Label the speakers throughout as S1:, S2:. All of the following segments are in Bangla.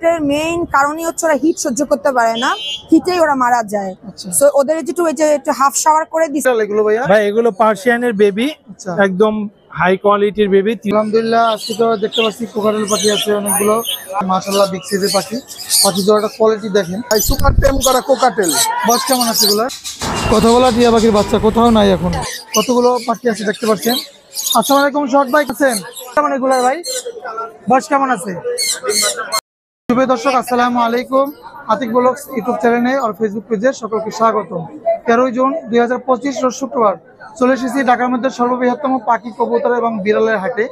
S1: এটার মেইন কারণই হচ্ছে ওরা হিট সহ্য করতে পারে না, হিটেই ওরা মারা যায়। সো ওদের একটু হাফ শাওয়ার করে দিছে।
S2: এগুলো ভাইয়া
S3: ভাই এগুলো পার্সিয়ানের বেবি, একদম হাই কোয়ালিটির বেবি।
S2: আলহামদুলিল্লাহ আজকে তো দেখতে পাচ্ছি কোকাটেল পাখি আছে অনেকগুলো, মাশাআল্লাহ বিগ সাইজের পাখি। পাখি জোড়াটা কোয়ালিটি দেখেন, সুপার টেম করা কোকাটেল। বয়স কেমন আছে এগুলো? কথা বলা টিয়া পাখির বাচ্চা কোথাও নাই এখন। কতগুলো পাখি আছে দেখতে পাচ্ছেন। আসসালামু আলাইকুম, শর্ট ভাই আছেন কেমন এগুলো ভাই? বয়স কেমন আছে? শুভ দর্শক আসসালামু আলাইকুম, আতিক ব্লগস ইউটিউব চ্যানেলে আর ফেসবুক পেজে সকলকে স্বাগতম। 13 জুন 2025 রোজ শুক্রবার চলে এসেছি ঢাকার মধ্যে সর্ববৃহত্তম পাখি, কবুতর এবং বিড়ালের হাটে।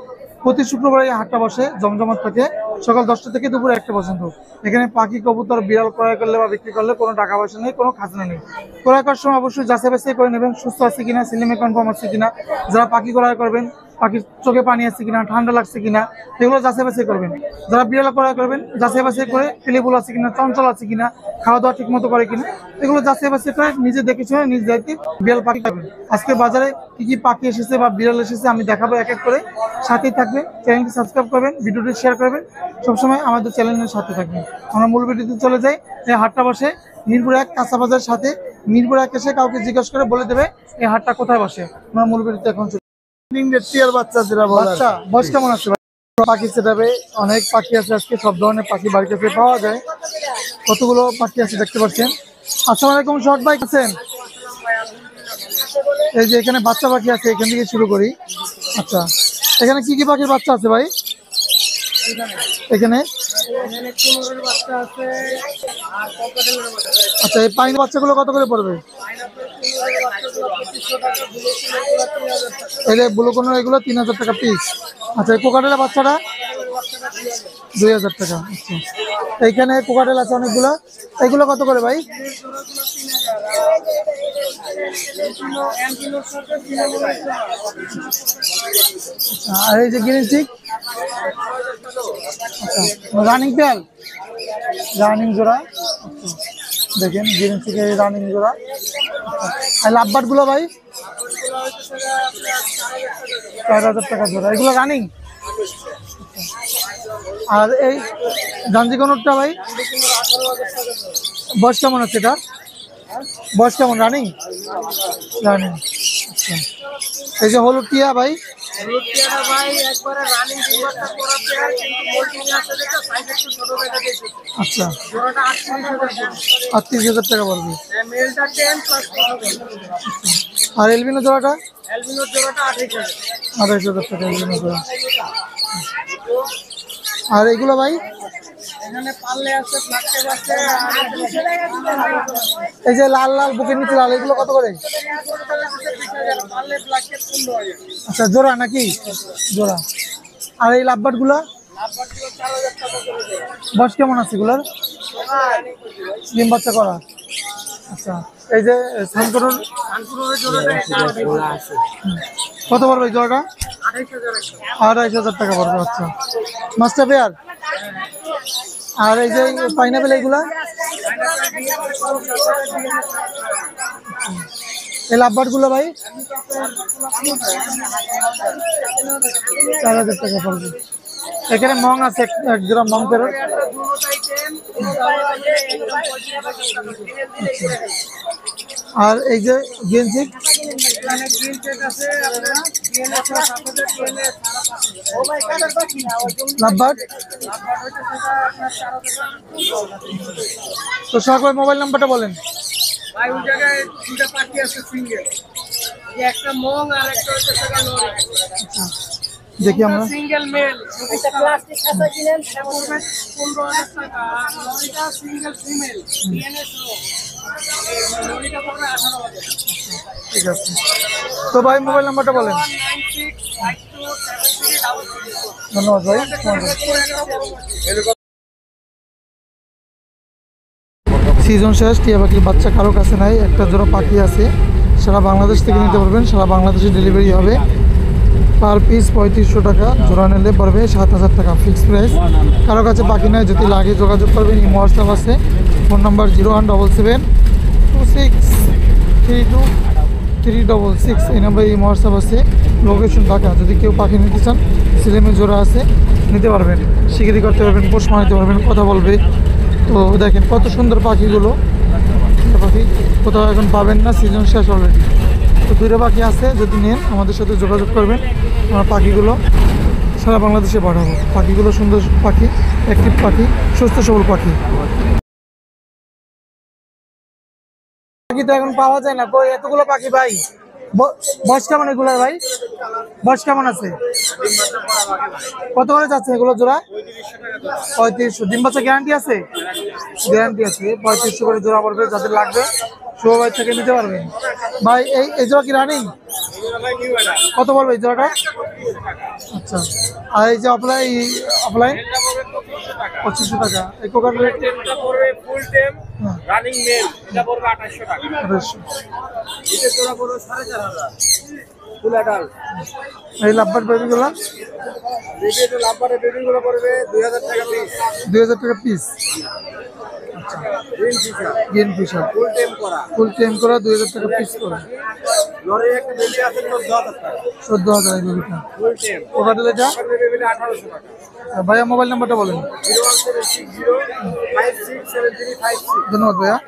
S2: প্রতি শুক্রবার এই হাটটা বসে, জমজমাট থাকে সকাল 10টা থেকে দুপুর 1টা পর্যন্ত। এখানে পাখি, কবুতর, বিড়াল ক্রয় করলে বা বিক্রি করলে কোনো টাকা পয়সা নেই, কোনো খাজনা নেই। ক্রয় করার সময় অবশ্যই যাচাই বাছাই করে নেবেন সুস্থ আছে কিনা, সিলিমে কনফার্ম আছে কিনা। যারা পাখি ক্রয় করবেন পাখির চোখে পানি আছে কিনা, ঠান্ডা লাগছে কিনা, এগুলো যাচাই বাছাই করবেন। যারা বিড়াল ক্রয় করবেন যাচাই বাছাই করে পেলেবুল আছে কিনা, চঞ্চল আছে কিনা, খাওয়া দাওয়া ঠিক মতো করে কিনা, এগুলো যাচাই বাছাই করে নিজে দেখে শুনে নিজ দায়িত্বে বিড়াল পাখি খাবেন। আজকে বাজারে কি কি পাখি এসেছে বা বিড়াল এসেছে আমি দেখাবো এক এক করে, সাথেই থাকবেন। চ্যানেলটি সাবস্ক্রাইব করবেন, ভিডিওটি শেয়ার করবেন, সবসময় আমাদের চ্যানেলের সাথে থাকবেন। আমরা মূল ভিডিওতে চলে যাই। এই হাটটা বসে মিরপুর 1 কাঁচা বাজারের সাথে। মিরপুর 1 এসে কাউকে জিজ্ঞেস করে বলে দেবে এই হাটটা কোথায় বসে। আমরা মূল ভিডিওতে এখন বাচ্চা যেটা বাচ্চা। বয়স কেমন আছে? পাখি সেটাবে অনেক পাখি আছে আজকে, সব ধরনের পাখি বাড়িতে পাওয়া যায়। কতগুলো পাখি আছে দেখতে পাচ্ছেন। আসসালামু আলাইকুম, শর্ট ভাই আছেন? এই যে এখানে বাচ্চা পাখি আছে, এখান থেকে শুরু করি। আচ্ছা, এখানে কি কি পাখির বাচ্চা আছে ভাই? এখানে আচ্ছা, এই পাইন বাচ্চাগুলো কত করে পড়বে? এলে ব্লু কোনোর এগুলো 3000 টাকা পিস। আচ্ছা, এই কোকাটেলের বাচ্চাটা 2000 টাকা। আচ্ছা, এইখানে কোকাটেল আছে অনেকগুলো, এগুলো কত করে ভাই? আর এই যে গ্রিন চিক, আচ্ছা রানিং পেয়ার, রানিং জোড়া। দেখেন গ্রিন চিকের রানিং জোড়া। আর লাভবার্ড গুলো ভাই 4000 টাকা জোড়া, এগুলো রানিং। আর এই গাঞ্জি কোনটা ভাই? বয়স কেমন আছে এটা? বয়স কেমন? Running, running. আচ্ছা, এই যে হলুদ টিয়া ভাই? আচ্ছা, 38,000 টাকা পড়বে। আর এলবিনো জোড়াটা? 28,000 টাকা এলবিনো জোড়া। আর এগুলো ভাই? এই যে লাল লাল বুকের নিচে লাল, এগুলো কত করে? আচ্ছা, জোড়া নাকি? জোড়া। আর এই লাভবার্ড গুলা? বয়স কেমন আছে এগুলার? ডিম বাচ্চা করা। আচ্ছা, এই যে সানকুনোর কত পড়বে জোড়াটা? 28,000 টাকা পড়বে। আচ্ছা, মাস্টার পেয়ার। আর এই যে পাইনাপেল এইগুলা? এই লাভবার্ড গুলো ভাই? 4000 টাকা পড়বে। এখানে মং আছে এক জোড়া মং পেয়ার। আর এই যে গ্রিন চিক লাভবার্ড। তো সবাই মোবাইল নাম্বারটা বলেন।
S4: ভাই ওই জায়গায় দুটো পাখি আছে সিঙ্গেল, একটা মং আর একটা হচ্ছে নর।
S2: দেখি আমরা
S4: সিঙ্গেল মেল, একটা প্লাস্টিক খাঁচা কিনেন সেটা পড়বে 15,000 টাকা। আর নরিটা সিঙ্গেল ফিমেল ডিএনএ সহ, নরিটা পড়বে 18,000।
S2: ঠিক আছে। তো ভাই মোবাইল নাম্বারটা বলেন।
S4: 96527333।
S2: ধন্যবাদ ভাই। সিজন শেষ, টিয়া পাখির বাচ্চা কারো কাছে নাই। একটা জোড়া পাখি আছে, সারা বাংলাদেশ থেকে নিতে পারবেন, সারা বাংলাদেশে ডেলিভারি হবে। পার পিস 3500 টাকা, জোড়া নিলে পড়বে 7000 টাকা ফিক্স প্রাইস। কারো কাছে পাখি নাই, যদি লাগে যোগাযোগ করবেন। ইমো হোয়াটসঅ্যাপ আছে, ফোন নাম্বার 01772632 00366 এই নাম্বারে এই হোয়াটসঅ্যাপ আছে, লোকেশন ঢাকা। যদি কেউ পাখি নিতে চান সিলেমে জোড়া আছে, নিতে পারবেন, শিকারি করতে পারবেন, পোষ মানাতে পারবেন, কথা বলবে। তো দেখেন কত সুন্দর পাখিগুলো, পাখি কোথাও এখন পাবেন না, সিজন শেষ অলরেডি। তো দুইটা পাখি আছে, যদি নেন আমাদের সাথে যোগাযোগ করবেন, আমরা পাখিগুলো সারা বাংলাদেশে পাঠাবো। পাখিগুলো সুন্দর পাখি, অ্যাক্টিভ পাখি, সুস্থ সবল পাখি। পাখি তো এখন পাওয়া যায় না, কই এতগুলো পাখি ভাই? বয়স কেমন এগুলোর ভাই? বয়স কেমন আছে? কত করে যাচ্ছে এগুলো জোড়া? 3500। ডিম বাচ্চা গ্যারান্টি আছে? গ্যারান্টি আছে। 3500 করে জোড়া পড়বে। যাদের লাগবে শুভ ভাই থেকে নিতে পারবেন। ভাই এই জোড়া কি রানিং? কত বলবে এই জোড়াটা? আচ্ছা, আর এই যে অফলাইন 2500 টাকা। এই কোকার রেট
S4: ফুল টেম রানিং মেল এটা পড়বে 2800 টাকা।
S2: 2800।
S4: এটা জোড়া পড়বে 4500 ফুল অ্যাডাল্ট।
S2: এই লাভবার বেবিগুলো
S4: বেবি এটা লাম্বারের বেবিগুলো পড়বে 2000 টাকা পিস।
S2: 2000 টাকা piece.
S4: Green fisher
S2: green fisher
S4: full টেম করা।
S2: ফুল টেম করা 2000 টাকা পিস করে।
S4: লরির একটা বেবি আছে 14000 টাকা
S2: 14000 এই বেবিটা।
S4: ফুল টেম।
S2: কোকাটেল এটা?
S4: বেবিটা 1800 টাকা।
S2: ভাইয়া মোবাইল নাম্বারটা বলেন।
S4: 01760567356।
S2: ধন্যবাদ ভাইয়া।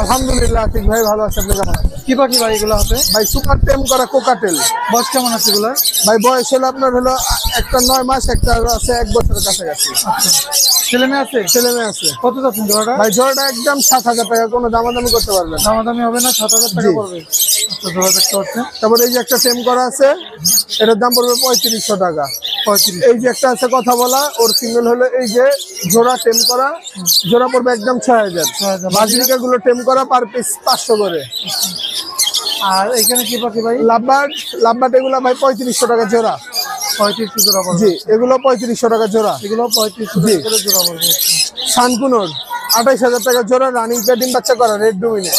S5: আলহামদুলিল্লাহ ঠিক ভাই, ভালো আছে। আপনি কেমন আছেন?
S2: কি পাখি ভাই এগুলো হাতে?
S5: ভাই সুপার টেম করা কোকাটেল।
S2: বয়স কেমন আছে এগুলো?
S5: ভাই বয়স হলো আপনার হলো একটা 9 মাস, একটা আছে 1 বছরের কাছাকাছি।
S2: আচ্ছা, ছেলে মেয়ে আছে?
S5: ছেলে মেয়ে আছে।
S2: কত যাচ্ছেন জোড়াটা?
S5: ভাই জোড়াটা একদম 7000 টাকা, কোনো দামাদামি করতে পারবেন না।
S2: দামাদামি হবে না? 7000 টাকা
S5: জি।
S2: পড়বে। আচ্ছা, জোড়া দেখতে পাচ্ছেন।
S5: তারপরে এই যে একটা টেম করা আছে, এটার দাম পড়বে 3500 টাকা।
S2: 35।
S5: এই যে একটা আছে কথা বলা, ওর সিঙ্গেল হলো এই যে জোড়া টেম করা, জোড়া পড়বে একদম 6000।
S2: 6000।
S5: বাজরিকা গুলো টেম করা পার পিস 500 করে।
S2: আর এখানে কি পাখি ভাই?
S5: লাভবাট এগুলো ভাই 3500 টাকা জোড়া।
S2: 3500 জোড়া পড়বে।
S5: জি, এগুলো 3500 টাকা জোড়া।
S2: এগুলো 3500
S5: জি।
S2: টাকা করে জোড়া পড়বে।
S5: শানকুনোর 28000 টাকা জোড়া, রানিং ডিম বাচ্চা করা, রেড ডুমিনে।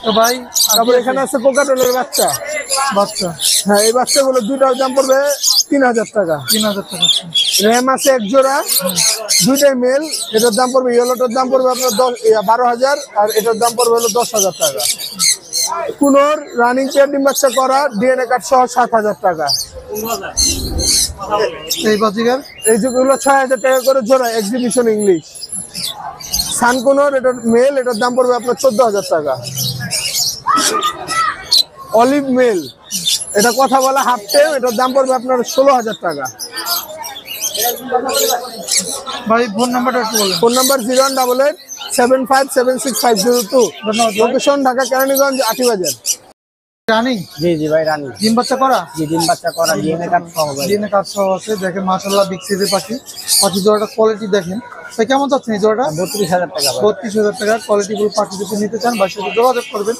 S2: তো ভাই
S5: তারপর এখানে আছে কোকাটেলের বাচ্চা। হ্যাঁ, এই বাচ্চাগুলো দুইটার দাম পড়বে 3000 টাকা।
S2: 3000 টাকা।
S5: র্যাম আছে এক জোড়া, দুইটাই মেল। এটার দাম পড়বে, ইয়েলোটার দাম পড়বে আপনার 12000, আর এটার দাম পড়বে হলো 10000 টাকা। কুনোর রানিং ডিম বাচ্চা করা, ডিএনএ কার্ড সহ 7000 টাকা।
S2: এই বাজিগার
S5: এই যেগুলো 6000 টাকা করে জোড়া, এক্সিবিশন ইংলিশ। সানকুনোর এটার মেল, এটার দাম পড়বে আপনার 14000 টাকা। অলিভ মেল, এটা কথা বলা হাফ টেম, এটার দাম পড়বে আপনার 16000 টাকা।
S2: ভাই ফোন নাম্বারটা একটু বলেন।
S5: Phone number 01875765502।
S2: ধন্যবাদ।
S5: লোকেশন ঢাকা কেরানীগঞ্জ আটিবাজার।
S2: রানিং?
S4: জি জি ভাই রানিং।
S2: ডিম বাচ্চা করা?
S4: জি ডিম বাচ্চা করা ডিএনএ কার্ড সহ ভাই।
S2: ডিএনএ কার্ড সহ আছে। দেখেন মাশাআল্লাহ বিগ সাইজের পাখি। পাখি জোড়াটা কোয়ালিটি দেখেন। ভাই কেমন যাচ্ছে এই জোড়াটা?
S4: 32000 টাকা ভাই।
S2: 32000 টাকা। কোয়ালিটিফুল পাখি যদি নিতে চান ভাই সাথে যোগাযোগ করবেন।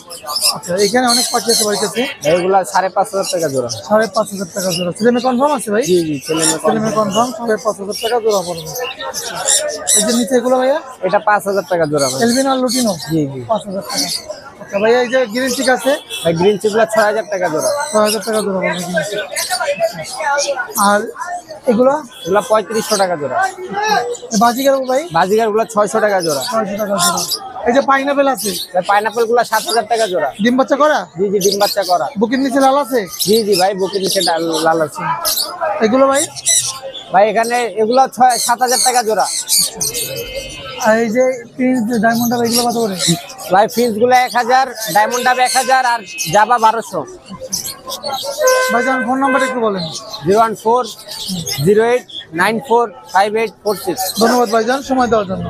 S2: আচ্ছা, এখানে অনেক পাখি আছে ভাই কাছে।
S4: এগুলা 5500 টাকা জোড়া।
S2: 5500 টাকা জোড়া। ছেলেমেয়ে কনফার্ম আছে ভাই?
S4: জি জি ছেলেমেয়ে
S2: ছেলেমেয়ে কনফার্ম। 5500 টাকা জোড়া পড়বে। এই যে নিচে এগুলো ভাইয়া?
S4: এটা 5000 টাকা জোড়া ভাই।
S2: এলবিন আর লুটিনো?
S4: জি জি
S2: 5000 টাকা। আচ্ছা ভাইয়া, এই যে গ্রিন চিক আছে?
S4: ভাই গ্রিন চিকগুলা 6000 টাকা জোড়া।
S2: 6000 টাকা জোড়া পড়বে গ্রিন চিক। আর এগুলো?
S4: এগুলা 3500 টাকা জোড়া।
S2: বাজিগার ভাই?
S4: বাজিগার গুলা 600 টাকা জোড়া।
S2: 600 টাকা জোড়া। এই যে পাইনাপেল আছে?
S4: পাইনাপেল গুলা 7000 টাকা জোড়া।
S2: ডিম বাচ্চা করা?
S4: জি জি ডিম বাচ্চা করা।
S2: বুকের নিচে লাল আছে?
S4: জি জি ভাই বুকের নিচে লাল আছে।
S2: এগুলো ভাই?
S4: ভাই এখানে এগুলা 7000 টাকা জোড়া।
S2: আর এই যে প্রিন্স ডায়মন্ড আর এগুলো কত করে?
S4: ভাই ফিন্স গুলা 1000, ডায়মন্ড ডাব 1000 আর জাবা 1200।
S2: ভাই আমার ফোন নাম্বার একটু বলেন।
S4: 01408945846।
S2: ধন্যবাদ ভাইজান সময় দেওয়ার জন্য।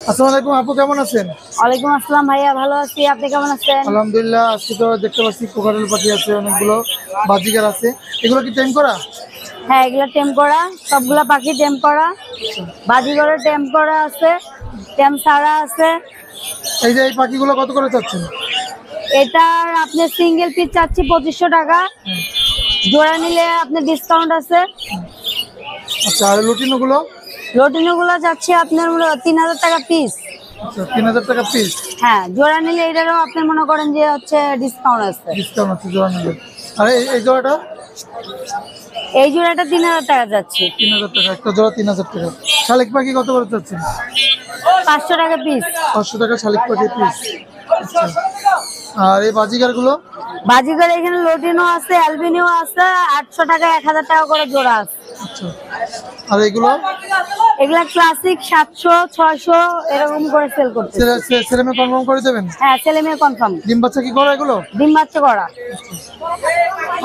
S2: আসসালামু আলাইকুম আপু, কেমন আছেন?
S6: ওয়ালাইকুম আসসালাম ভাইয়া, ভালো আছি। আপনি কেমন আছেন?
S2: আলহামদুলিল্লাহ। আজকে তো দেখতে পাচ্ছি কোকাটেল পাখি আছে, অনেকগুলো বাজিগার আছে। এগুলো কি টাইম করা?
S6: হ্যাঁ, এগুলো টেম করা, সবগুলা পাখি টেম করা। বাজিগরের টেম করা আছে, টেম ছাড়া আছে।
S2: এই যে এই পাখিগুলো কত করে চাচ্ছেন?
S6: এটার আপনি সিঙ্গেল পিস চাচ্ছি 2500 টাকা, জোড়া নিলে আপনি ডিসকাউন্ট আছে।
S2: আচ্ছা, আর লুটিনো গুলো?
S6: লটিনো গুলো চাচ্ছি আপনার 3000 টাকা পিস।
S2: আচ্ছা, 3000 টাকা পিস।
S6: হ্যাঁ, জোড়া নিলে এটারও আপনি মনে করেন যে হচ্ছে ডিসকাউন্ট আছে।
S2: ডিসকাউন্ট আছে জোড়া নিলে। আর এই জোড়াটা?
S6: এই জোড়াটা 3000 টাকা যাচ্ছে।
S2: 3000 টাকা একটা জোড়া, 3000 টাকা। শালিক পাখি কত করে চাচ্ছেন?
S6: 500 টাকা পিস।
S2: 500 টাকা শালিক পাখি পিস। আর এই বাজিকার গুলো
S6: বাজিগর এখানে লোটিনো আছে, অ্যালবিনিও আছে, 800 টাকা 1000 টাকা করে জোড়া আছে।
S2: আচ্ছা, আর এগুলো
S6: এগুলা ক্লাসিক 700 600 এরকম করে সেল করতে।
S2: ছেলে মেয়ে কনফার্ম করে দেবেন?
S6: হ্যাঁ, ছেলে মেয়ে কনফার্ম।
S2: ডিম বাচ্চা কি করা এগুলো?
S6: ডিম বাচ্চা করা।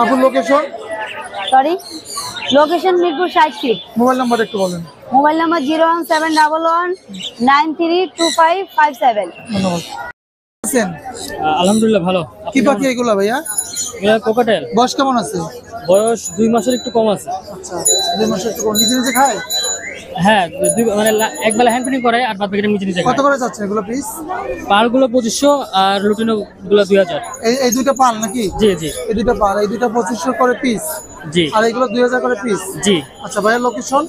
S2: আপনার location?
S6: Sorry, location Mirpur 60 feet.
S2: Mobile number একটু বলেন।
S6: Mobile number 01711932557।
S2: ধন্যবাদ। আছেন?
S7: আলহামদুলিল্লাহ ভালো।
S2: কি পাখি এগুলা ভাইয়া?
S7: এগুলা কোকাটেল।
S2: বয়স কেমন আছে?
S7: বয়স 2 মাসের একটু কম আছে।
S2: আচ্ছা, 2 মাসের একটু কম। নিজে নিজে খায়?
S7: হ্যাঁ, মানে একবেলা হ্যান্ড ফিডিং করে আর বাদ বাকিটা নিচে নিচে
S2: কত
S7: খায়।
S2: করে যাচ্ছে এগুলো পিস?
S7: পালগুলো 2500 আর লুটিনো গুলো 2000।
S2: এই দুইটা পাল নাকি?
S7: জি জি
S2: এই দুইটা পাল, এই দুইটা 2500 করে পিস
S7: জি
S2: আর এগুলো 2000 করে পিস।
S7: জি।
S2: আচ্ছা ভাইয়া, লোকেশন?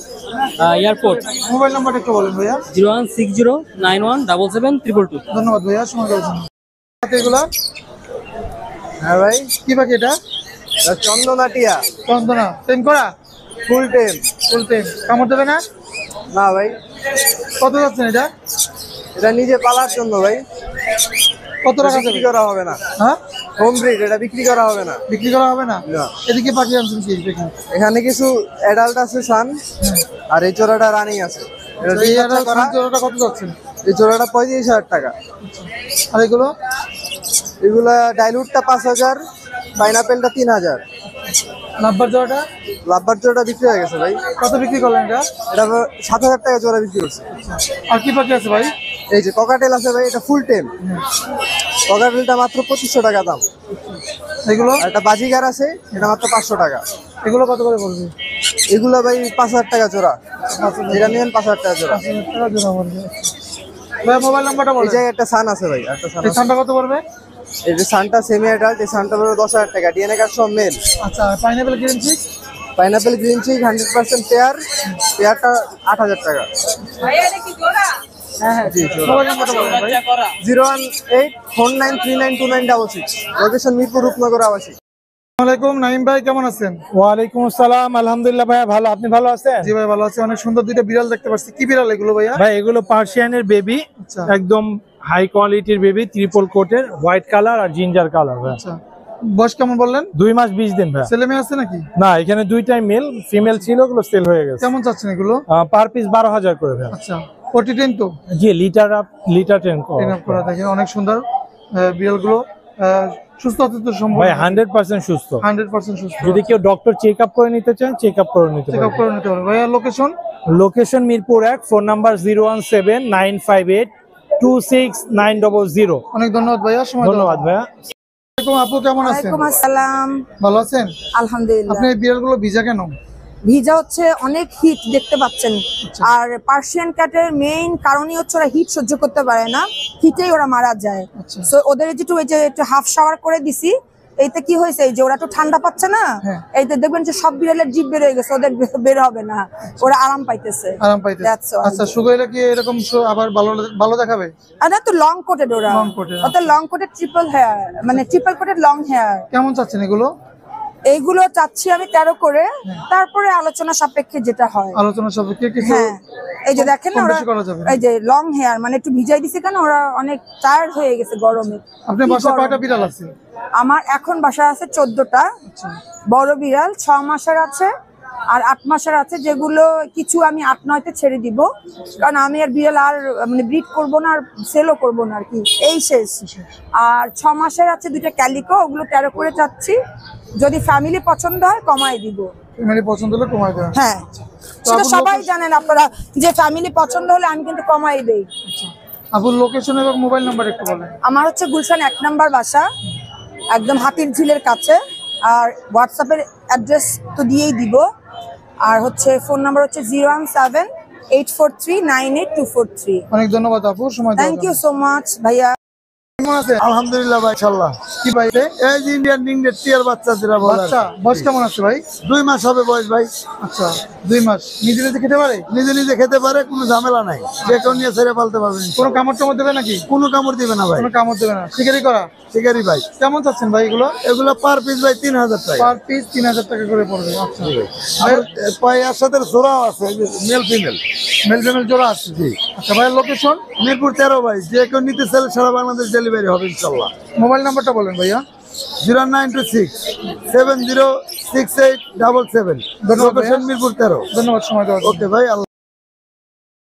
S7: এয়ারপোর্ট।
S2: মোবাইল নাম্বার একটু বলেন ভাইয়া।
S7: 01609177222।
S2: ধন্যবাদ ভাইয়া সময় দেওয়ার জন্য। এগুলা
S5: হ্যাঁ ভাই,
S2: কি পাখি এটা?
S5: চন্দনাটিয়া
S2: চন্দনা টেম করা?
S5: ফুল টেম।
S2: ফুল টেম। কামড় দেবে না?
S5: না ভাই,
S2: কত যাচ্ছেন এটা?
S5: এটা নিজে পালার জন্য ভাই,
S2: কত টাকা
S5: বিক্রি
S2: দেবে?
S5: করা হবে না।
S2: হ্যাঁ,
S5: হোম ব্রিড, এটা বিক্রি করা হবে না।
S2: বিক্রি করা হবে না?
S5: না।
S2: এদিকে পাখি আনছেন কি দেখি?
S5: এখানে কিছু অ্যাডাল্ট আছে সান, আর এই জোড়াটা রানিং আছে। এটা
S2: এই
S5: ডিম বাচ্চা করা।
S2: জোড়াটা কত যাচ্ছেন?
S5: এই জোড়াটা 35,000 টাকা।
S2: আর এগুলো?
S5: এগুলা ডাইলুটটা 5000, পাইনাপেলটা 3000।
S2: নাম্বার জোড়াটা
S5: লাভবার জোড়াটা বিক্রি হয়ে গেছে ভাই।
S2: কত বিক্রি করলেন এটা?
S5: এটা 7000 টাকা জোড়া বিক্রি করছে।
S2: আর কি পাখি আছে ভাই?
S5: এই যে ককাটেল আছে ভাই, এটা ফুল টেম। ককাটেলটা মাত্র 2500 টাকা দাম।
S2: এগুলো?
S5: আর একটা বাজিগার আছে, এটা মাত্র 500 টাকা।
S2: এগুলো কত করে পড়বে?
S5: এগুলো ভাই 5000 টাকা জোড়া। যেটা নেবেন 5000 টাকা জোড়া।
S2: 5000 টাকা জোড়া পড়বে। ভাই মোবাইল নাম্বারটা
S5: এই
S2: বলেন।
S5: জায়গায় একটা সান আছে ভাই, একটা সান
S2: এই
S5: আছে।
S2: সানটা কত পড়বে?
S5: এই যে সানটা সেমি অ্যাডাল্ট, এই সানটা পড়বে 10000 টাকা। ডিএনএ কার্ড সহ মেল।
S2: আচ্ছা, pineapple green cheek?
S5: Pineapple green cheek 100% pair, পেয়ারটা 8000 টাকা।
S2: হ্যাঁ হ্যাঁ,
S5: জি, জোড়া।
S2: মোবাইল নাম্বারটা বলেন ভাই।
S5: 01849392966। লোকেশন মিরপুর রূপনগর আবাসিক।
S2: আসসালামু আলাইকুম, নাইম ভাই কেমন আছেন?
S3: ওয়ালাইকুম আসসালাম, আলহামদুলিল্লাহ ভাইয়া ভালো। আপনি ভালো আছেন?
S2: জি ভাই ভালো আছি। অনেক সুন্দর দুইটা বিড়াল দেখতে পাচ্ছি। কি বিড়াল এগুলো ভাইয়া?
S3: ভাই এগুলো পার্সিয়ানের বেবি,
S2: আচ্ছা।
S3: একদম হাই কোয়ালিটির বেবি, ট্রিপল কোটের, হোয়াইট কালার আর জিঞ্জার কালার। ভাই
S2: আচ্ছা, বয়স কেমন বললেন?
S3: 2 মাস 20 দিন ভাই।
S2: ছেলে মেয়ে আছে নাকি?
S3: না, এখানে দুইটাই মেল, ফিমেল ছিল, ওগুলো সেল হয়ে গেছে।
S2: কেমন চাচ্ছেন এগুলো?
S3: পার পিস 12000 করে ভাই।
S2: আচ্ছা, 40-10 তো
S3: জি, লিটার 10
S2: ট্রেন আপ করা দেখেন, অনেক সুন্দর বিড়ালগুলো। সুস্থ আছে তো সম্ভব?
S3: ভাই 100% সুস্থ।
S2: 100% সুস্থ।
S3: যদি কেউ ডক্টর চেক আপ করে নিতে চান, চেক আপ করে নিতে
S2: চেক আপ
S3: পারেন।
S2: করে নিতে পারবে ভাইয়া। Location?
S3: Location Mirpur 1, phone number 01795826900।
S2: অনেক ধন্যবাদ ভাইয়া, সময়
S3: ধন্যবাদ ভাইয়া।
S2: আসসালামু আলাইকুম আপু, কেমন আছেন?
S1: ওয়ালাইকুম আসসালাম।
S2: ভালো আছেন?
S1: আলহামদুলিল্লাহ।
S2: আপনি এই বিড়ালগুলো ভিজা কেন?
S1: ভিজা হচ্ছে অনেক হিট দেখতে পাচ্ছেন। আর পার্সিয়ান ক্যাটের মেইন কারণই হচ্ছে ওরা হিট সহ্য করতে পারে না, হিটেই ওরা মারা যায়।
S2: আচ্ছা।
S1: সো ওদের একটু হাফ শাওয়ার করে দিছি। এইতে কি হয়েছে, এই যে ওরা একটু ঠান্ডা পাচ্ছে না,
S2: হ্যাঁ।
S1: এইতে দেখবেন যে সব বিড়ালের জিভ বের হয়ে গেছে, ওদের বের হবে না, ওরা আরাম পাইতেছে।
S2: আরাম পাইতে?
S1: That's all.
S2: আচ্ছা, শুকাইলে কি এরকম আবার ভালো ভালো দেখাবে?
S1: আর না তো লং কোটেড ওরা,
S2: Long coated,
S1: ওদের লং কোটেড ট্রিপল হেয়ার, মানে ট্রিপল কোটেড লং হেয়ার।
S2: কেমন চাচ্ছেন এগুলো?
S1: এইগুলো চাচ্ছি আমি 13 করে, তারপরে আলোচনা সাপেক্ষে যেটা হয়।
S2: আলোচনা সাপেক্ষে কিছু
S1: হ্যাঁ, এই যে দেখেন না
S2: কম
S1: ওরা,
S2: বেশি করা যাবে।
S1: এই যে লং হেয়ার, মানে একটু ভিজাই দিছে কেন, ওরা অনেক টায়ার্ড হয়ে গেছে গরমে।
S2: আপনার
S1: কি
S2: বাসায়
S1: গরম।
S2: কয়টা বিড়াল আছে?
S1: আমার এখন বাসায় আছে 14টা।
S2: আচ্ছা,
S1: বড় বিড়াল 6 মাসের আছে আর 8 মাসের আছে, যেগুলো কিছু আমি 8-9তে ছেড়ে দিব, কারণ আমি আর বিড়াল আর মানে ব্রিড করবো না আর সেলও করবো না আর কি, এই শেষ। আর 6 মাসের আছে 2টা ক্যালিকো, ওগুলো 13 করে চাচ্ছি। যদি ফ্যামিলি পছন্দ হয় কমাই দিব।
S2: ফ্যামিলি পছন্দ হলে কমাই দেবেন?
S1: হ্যাঁ, সেটা সবাই জানেন আপনারা, যে ফ্যামিলি পছন্দ হলে আমি কিন্তু কমাই দেই।
S2: আপুর লোকেশন এবং মোবাইল নাম্বার একটু বলেন।
S1: আমার হচ্ছে গুলশান 1 নাম্বার বাসা, একদম হাতির ঝিলের কাছে। আর হোয়াটসঅ্যাপের অ্যাড্রেস তো দিয়েই দিব। আর হচ্ছে ফোন নাম্বার হচ্ছে 01784398243।
S2: অনেক ধন্যবাদ আপু, সময় দেওয়ার
S1: থ্যাংক ইউ
S2: জন্য।
S1: সো মাচ ভাইয়া।
S2: কেমন আছেন?
S5: আলহামদুলিল্লাহ ভাই, ইনশাআল্লাহ।
S2: কি ভাই এটা?
S5: এই যে ইন্ডিয়ান রিংনেট টিয়ার বাচ্চা যেটা বলে।
S2: বাচ্চা বয়স কেমন আছে ভাই?
S5: 2 মাস হবে বয়স ভাই।
S2: আচ্ছা, 2 মাস। নিজে নিজে খেতে পারে?
S5: নিজে নিজে খেতে পারে, কোনো ঝামেলা নাই। যে কেউ নিয়ে ছেড়ে পালতে পারবেন।
S2: কোনো কামড় টামড় দেবে নাকি?
S5: কোনো কামড় দিবে না ভাই।
S2: কোনো কামড় দেবে না। শিকারি করা?
S5: শিকারি ভাই।
S2: কেমন চাচ্ছেন ভাই এগুলো?
S5: এগুলো পার পিস ভাই 3000 টাকা।
S2: পার পিস 3000 টাকা করে পড়বে। আচ্ছা,
S5: আর এর সাথে জোড়াও আছে, মেল ফিমেল।
S2: মেল ফিমেল জোড়া আছে।
S5: জি
S2: আচ্ছা ভাইয়ের লোকেশন?
S5: মিরপুর 13 ভাই, যে কেউ নিতে চাইলে সারা বাংলাদেশ ডেলিভারি হবে ইনশাল্লাহ।
S2: মোবাইল নাম্বারটা বলেন ভাইয়া।
S5: 0926 706877।
S2: ধন্যবাদ
S5: লোকেশন
S2: ভাইয়া।
S5: মিরপুর 13।
S2: ধন্যবাদ সময় দেওয়ার জন্য।
S5: ওকে ভাই, আল্লাহ।